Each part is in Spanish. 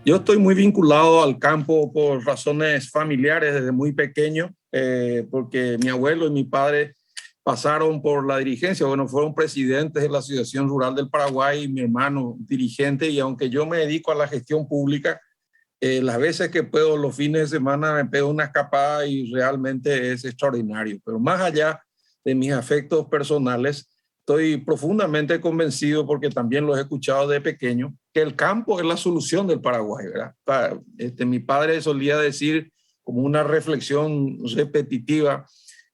Yo estoy muy vinculado al campo por razones familiares desde muy pequeño, porque mi abuelo y mi padre pasaron por la dirigencia, bueno, fueron presidentes de la Asociación Rural del Paraguay y mi hermano dirigente, y aunque yo me dedico a la gestión pública, las veces que puedo los fines de semana me pego una escapada y realmente es extraordinario. Pero más allá de mis afectos personales, estoy profundamente convencido, porque también lo he escuchado de pequeño, que el campo es la solución del Paraguay, ¿verdad? Mi padre solía decir, como una reflexión repetitiva,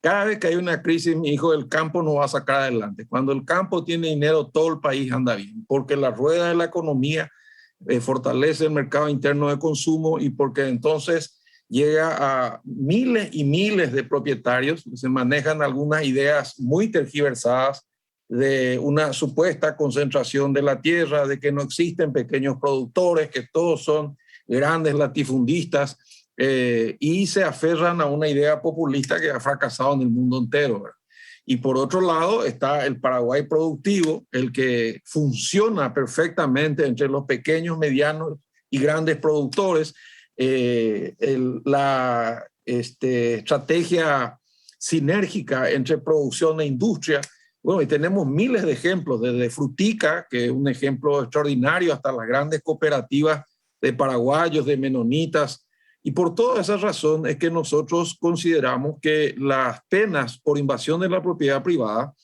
cada vez que hay una crisis, mi hijo, el campo no va a sacar adelante. Cuando el campo tiene dinero, todo el país anda bien, porque la rueda de la economía fortalece el mercado interno de consumo, y porque entonces llega a miles y miles de propietarios. Se manejan algunas ideas muy tergiversadas de una supuesta concentración de la tierra, de que no existen pequeños productores, que todos son grandes latifundistas, y se aferran a una idea populista que ha fracasado en el mundo entero, ¿verdad? Y por otro lado está el Paraguay productivo, el que funciona perfectamente entre los pequeños, medianos y grandes productores. La estrategia sinérgica entre producción e industria. Bueno, y tenemos miles de ejemplos, desde Frutica, que es un ejemplo extraordinario, hasta las grandes cooperativas de paraguayos, de menonitas. Y por toda esa razón es que nosotros consideramos que las penas por invasión de la propiedad privada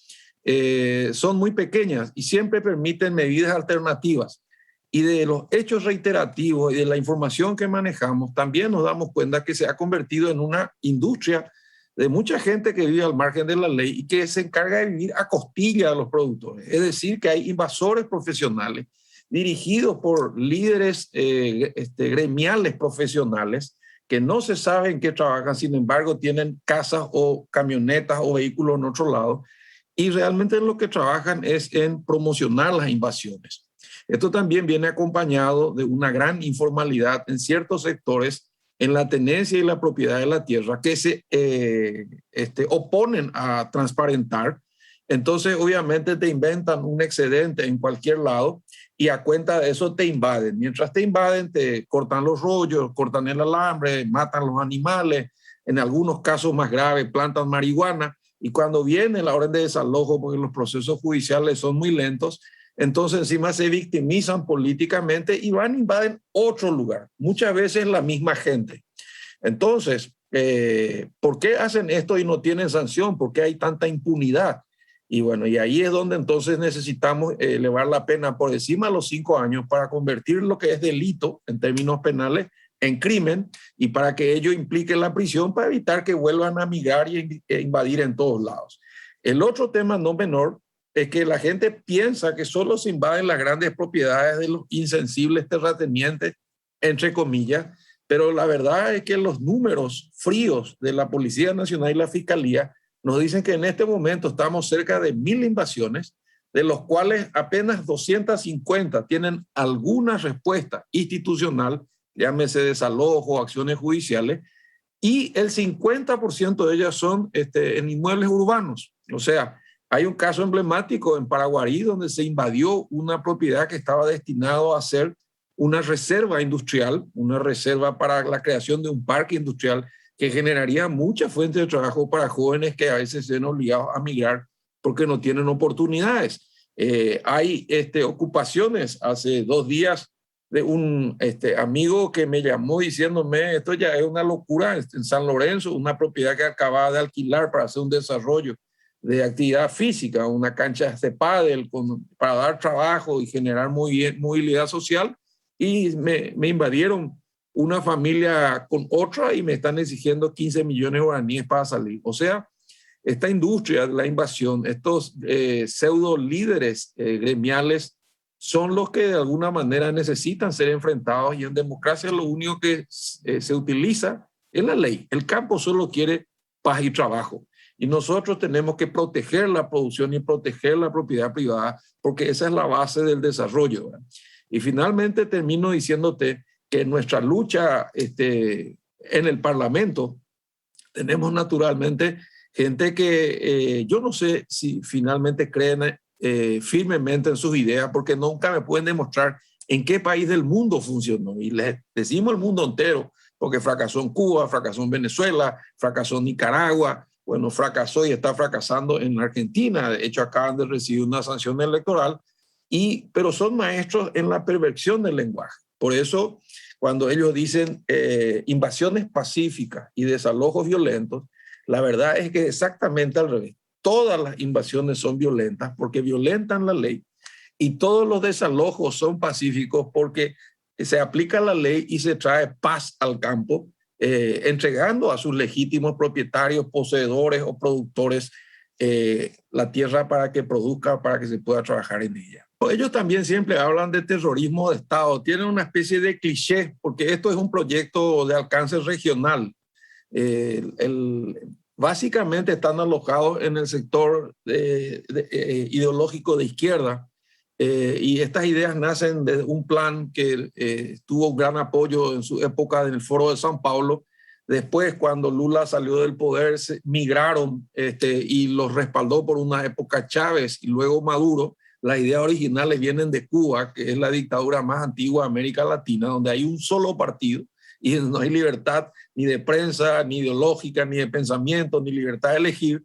son muy pequeñas y siempre permiten medidas alternativas. Y de los hechos reiterativos y de la información que manejamos, también nos damos cuenta que se ha convertido en una industria de mucha gente que vive al margen de la ley y que se encarga de vivir a costilla de los productores. Es decir, que hay invasores profesionales dirigidos por líderes gremiales profesionales que no se sabe en qué trabajan, sin embargo tienen casas o camionetas o vehículos en otro lado, y realmente lo que trabajan es en promocionar las invasiones. Esto también viene acompañado de una gran informalidad en ciertos sectores en la tenencia y la propiedad de la tierra, que se oponen a transparentar. Entonces, obviamente, te inventan un excedente en cualquier lado y a cuenta de eso te invaden. Mientras te invaden, te cortan los rollos, cortan el alambre, matan los animales, en algunos casos más graves, plantan marihuana. Y cuando viene la orden de desalojo, porque los procesos judiciales son muy lentos, entonces encima se victimizan políticamente y van e invaden otro lugar, muchas veces la misma gente. Entonces, ¿por qué hacen esto y no tienen sanción? ¿Por qué hay tanta impunidad? Y bueno, y ahí es donde entonces necesitamos elevar la pena por encima de los 5 años para convertir lo que es delito en términos penales en crimen, y para que ello implique la prisión para evitar que vuelvan a migrar y invadir en todos lados. El otro tema no menor es que la gente piensa que solo se invaden las grandes propiedades de los insensibles terratenientes, entre comillas, pero la verdad es que los números fríos de la Policía Nacional y la Fiscalía nos dicen que en este momento estamos cerca de 1.000 invasiones, de los cuales apenas 250 tienen alguna respuesta institucional, llámese desalojo, acciones judiciales, y el 50% de ellas son en inmuebles urbanos. O sea, hay un caso emblemático en Paraguarí donde se invadió una propiedad que estaba destinado a ser una reserva industrial, una reserva para la creación de un parque industrial que generaría muchas fuentes de trabajo para jóvenes que a veces se ven obligados a migrar porque no tienen oportunidades. Hay ocupaciones. Hace 2 días de un amigo que me llamó diciéndome, esto ya es una locura, en San Lorenzo, una propiedad que acababa de alquilar para hacer un desarrollo de actividad física, una cancha de pádel para dar trabajo y generar movilidad social, y me invadieron una familia con otra y me están exigiendo 15 millones de guaraníes para salir. O sea, esta industria de la invasión, estos pseudo líderes gremiales son los que de alguna manera necesitan ser enfrentados, y en democracia lo único que se utiliza es la ley. El campo solo quiere paz y trabajo, y nosotros tenemos que proteger la producción y proteger la propiedad privada, porque esa es la base del desarrollo, ¿verdad? Y finalmente termino diciéndote que nuestra lucha en el Parlamento tenemos naturalmente gente que yo no sé si finalmente creen firmemente en sus ideas, porque nunca me pueden demostrar ¿En qué país del mundo funcionó? Y le decimos el mundo entero, porque fracasó en Cuba, fracasó en Venezuela, fracasó en Nicaragua, bueno, fracasó y está fracasando en Argentina. De hecho, acaban de recibir una sanción electoral, pero son maestros en la perversión del lenguaje. Por eso, cuando ellos dicen invasiones pacíficas y desalojos violentos, la verdad es que es exactamente al revés. Todas las invasiones son violentas porque violentan la ley, y todos los desalojos son pacíficos porque se aplica la ley y se trae paz al campo, entregando a sus legítimos propietarios, poseedores o productores la tierra para que produzca, para que se pueda trabajar en ella. Ellos también siempre hablan de terrorismo de Estado, tienen una especie de cliché, porque esto es un proyecto de alcance regional. Básicamente están alojados en el sector ideológico de izquierda, y estas ideas nacen de un plan que tuvo gran apoyo en su época en el Foro de São Paulo. Después, cuando Lula salió del poder, migraron y los respaldó por una época Chávez y luego Maduro. Las ideas originales vienen de Cuba, que es la dictadura más antigua de América Latina, donde hay un solo partido y no hay libertad ni de prensa, ni ideológica, ni de pensamiento, ni libertad de elegir.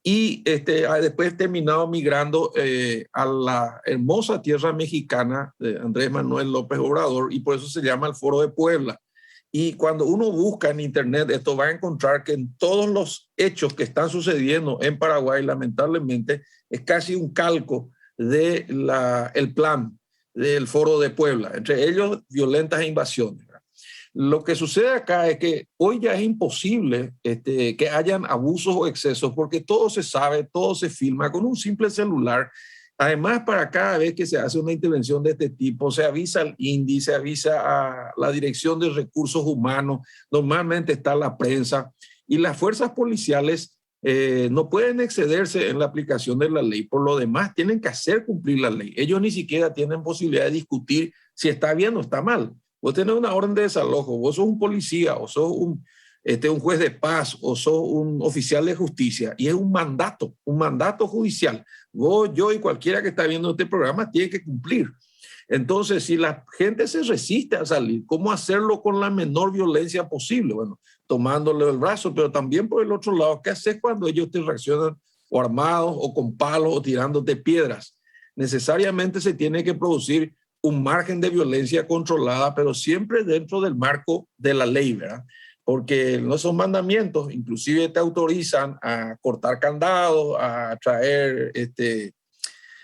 Y después terminado migrando a la hermosa tierra mexicana de Andrés Manuel López Obrador, y por eso se llama el Foro de Puebla. Y cuando uno busca en internet esto, va a encontrar que en todos los hechos que están sucediendo en Paraguay, lamentablemente, es casi un calco del plan del Foro de Puebla, entre ellos violentas invasiones. Lo que sucede acá es que hoy ya es imposible que hayan abusos o excesos, porque todo se sabe, todo se filma con un simple celular. Además, para cada vez que se hace una intervención de este tipo, se avisa al INDI, se avisa a la Dirección de Recursos Humanos, normalmente está la prensa, y las fuerzas policiales no pueden excederse en la aplicación de la ley. Por lo demás, tienen que hacer cumplir la ley. Ellos ni siquiera tienen posibilidad de discutir si está bien o está mal. Vos tenés una orden de desalojo, vos sos un policía o sos un juez de paz o sos un oficial de justicia, y es un mandato judicial. Vos, yo y cualquiera que está viendo este programa tiene que cumplir. Entonces, si la gente se resiste a salir, ¿cómo hacerlo con la menor violencia posible? Bueno, tomándole el brazo, pero también por el otro lado, ¿qué haces cuando ellos te reaccionan o armados o con palos o tirándote piedras? Necesariamente se tiene que producir un margen de violencia controlada, pero siempre dentro del marco de la ley, ¿verdad? Porque no son mandamientos, inclusive te autorizan a cortar candados, a traer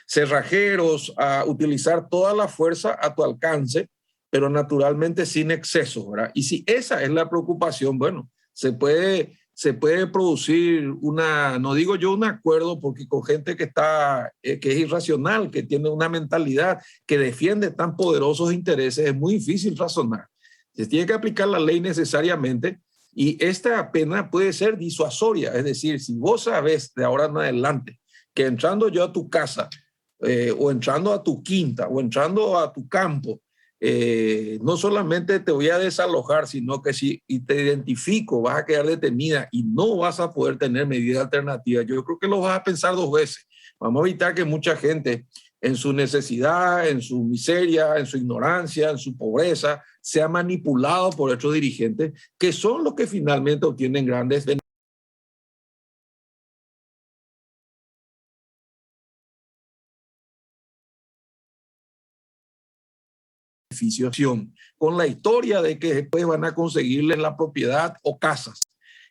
cerrajeros, a utilizar toda la fuerza a tu alcance, pero naturalmente sin excesos, ¿verdad? Y si esa es la preocupación, bueno, se puede producir no digo yo un acuerdo, porque con gente que es irracional, que tiene una mentalidad que defiende tan poderosos intereses, es muy difícil razonar. Se tiene que aplicar la ley necesariamente, y esta pena puede ser disuasoria, es decir, si vos sabes de ahora en adelante que entrando yo a tu casa, o entrando a tu quinta, o entrando a tu campo, no solamente te voy a desalojar, sino que si te identifico vas a quedar detenida y no vas a poder tener medida alternativa, yo creo que lo vas a pensar dos veces. Vamos a evitar que mucha gente, en su necesidad, en su miseria, en su ignorancia, en su pobreza, sea manipulado por estos dirigentes, que son los que finalmente obtienen grandes beneficios, con la historia de que después van a conseguirles la propiedad o casas.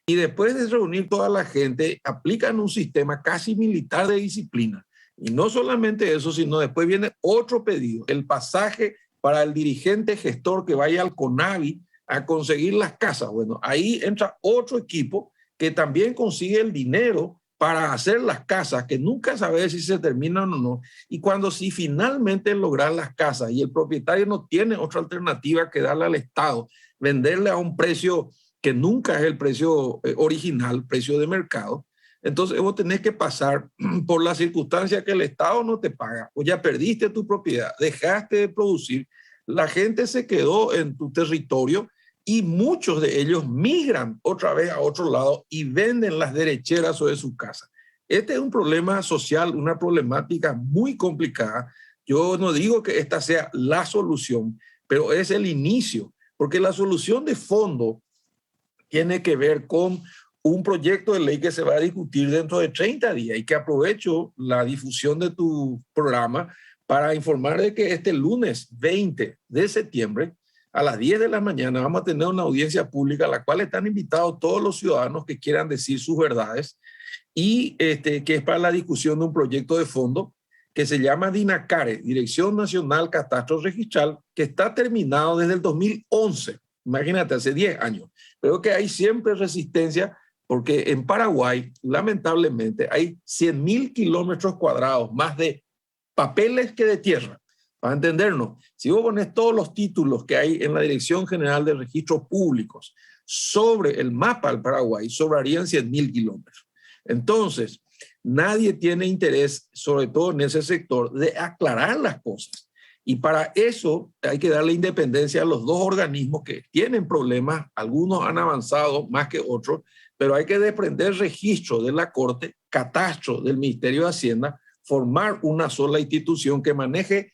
Y después de reunir toda la gente, aplican un sistema casi militar de disciplina. Y no solamente eso, sino después viene otro pedido, el pasaje para el dirigente gestor que vaya al CONAVI a conseguir las casas. Bueno, ahí entra otro equipo que también consigue el dinero para hacer las casas, que nunca sabe si se terminan o no. Y cuando si finalmente logran las casas y el propietario no tiene otra alternativa que darle al Estado, venderle a un precio que nunca es el precio original, precio de mercado, entonces vos tenés que pasar por la circunstancia que el Estado no te paga, o ya perdiste tu propiedad, dejaste de producir, la gente se quedó en tu territorio y muchos de ellos migran otra vez a otro lado y venden las derecheras sobre su casa. Este es un problema social, una problemática muy complicada Yo no digo que esta sea la solución, pero es el inicio, porque la solución de fondo tiene que ver con un proyecto de ley que se va a discutir dentro de 30 días y que aprovecho la difusión de tu programa para informar de que este lunes 20 de septiembre a las 10 de la mañana vamos a tener una audiencia pública a la cual están invitados todos los ciudadanos que quieran decir sus verdades y que es para la discusión de un proyecto de fondo que se llama DINACARE, Dirección Nacional Catastro Registral, que está terminado desde el 2011. Imagínate, hace 10 años. Creo que hay siempre resistencia porque en Paraguay, lamentablemente, hay 100.000 kilómetros cuadrados, más de papeles que de tierra. Para entendernos, si vos pones todos los títulos que hay en la Dirección General de Registros Públicos sobre el mapa del Paraguay, sobrarían 100.000 kilómetros. Entonces, nadie tiene interés, sobre todo en ese sector, de aclarar las cosas. Y para eso hay que darle independencia a los dos organismos que tienen problemas. Algunos han avanzado más que otros, pero hay que desprender registro de la Corte, catastro del Ministerio de Hacienda, formar una sola institución que maneje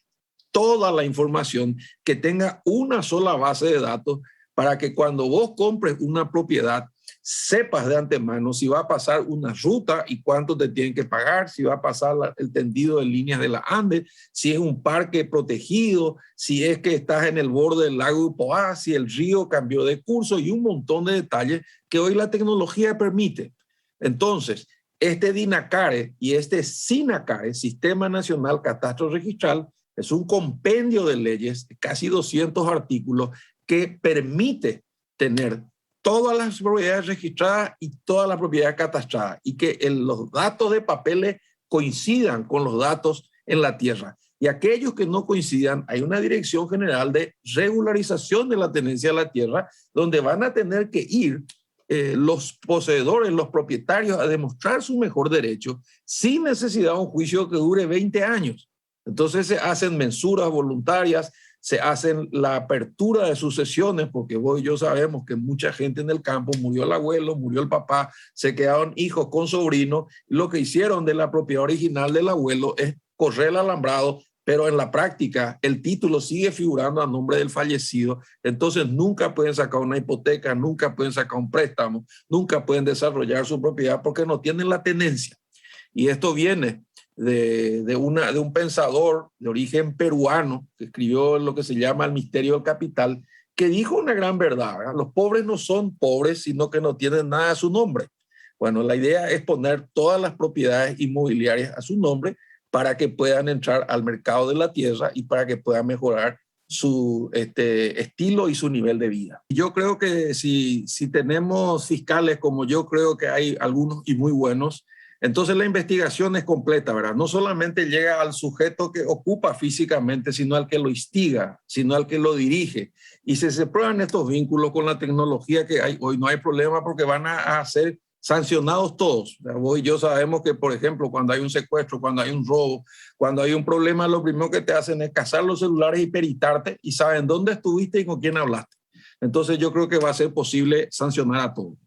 toda la información, que tenga una sola base de datos para que cuando vos compres una propiedad sepas de antemano si va a pasar una ruta y cuánto te tienen que pagar, si va a pasar el tendido de líneas de la Andes, si es un parque protegido, si es que estás en el borde del lago Upoá, si el río cambió de curso y un montón de detalles que hoy la tecnología permite. Entonces, este DINACARE y este SINACARE, Sistema Nacional Catastro Registral, es un compendio de leyes, casi 200 artículos, que permite tener todas las propiedades registradas y todas las propiedades catastradas y que los datos de papeles coincidan con los datos en la tierra. Y aquellos que no coincidan, hay una Dirección General de Regularización de la Tenencia de la Tierra donde van a tener que ir los poseedores, los propietarios a demostrar su mejor derecho sin necesidad de un juicio que dure 20 años. Entonces se hacen mensuras voluntarias, se hacen la apertura de sucesiones, porque vos y yo sabemos que mucha gente en el campo, murió el abuelo, murió el papá, se quedaron hijos con sobrinos, y lo que hicieron de la propiedad original del abuelo es correr el alambrado, pero en la práctica el título sigue figurando a nombre del fallecido, entonces nunca pueden sacar una hipoteca, nunca pueden sacar un préstamo, nunca pueden desarrollar su propiedad porque no tienen la tenencia. Y esto viene de un pensador de origen peruano que escribió lo que se llama El misterio del capital, que dijo una gran verdad, ¿verdad? Los pobres no son pobres, sino que no tienen nada a su nombre. Bueno, la idea es poner todas las propiedades inmobiliarias a su nombre para que puedan entrar al mercado de la tierra y para que puedan mejorar su estilo y su nivel de vida. Yo creo que si tenemos fiscales, como yo creo que hay algunos y muy buenos, entonces la investigación es completa, ¿verdad? No solamente llega al sujeto que ocupa físicamente, sino al que lo instiga, sino al que lo dirige. Y si se prueban estos vínculos con la tecnología que hay hoy, no hay problema porque van a ser sancionados todos. Vos y yo sabemos que, por ejemplo, cuando hay un secuestro, cuando hay un robo, cuando hay un problema, lo primero que te hacen es cazar los celulares y peritarte y saben dónde estuviste y con quién hablaste. Entonces yo creo que va a ser posible sancionar a todos.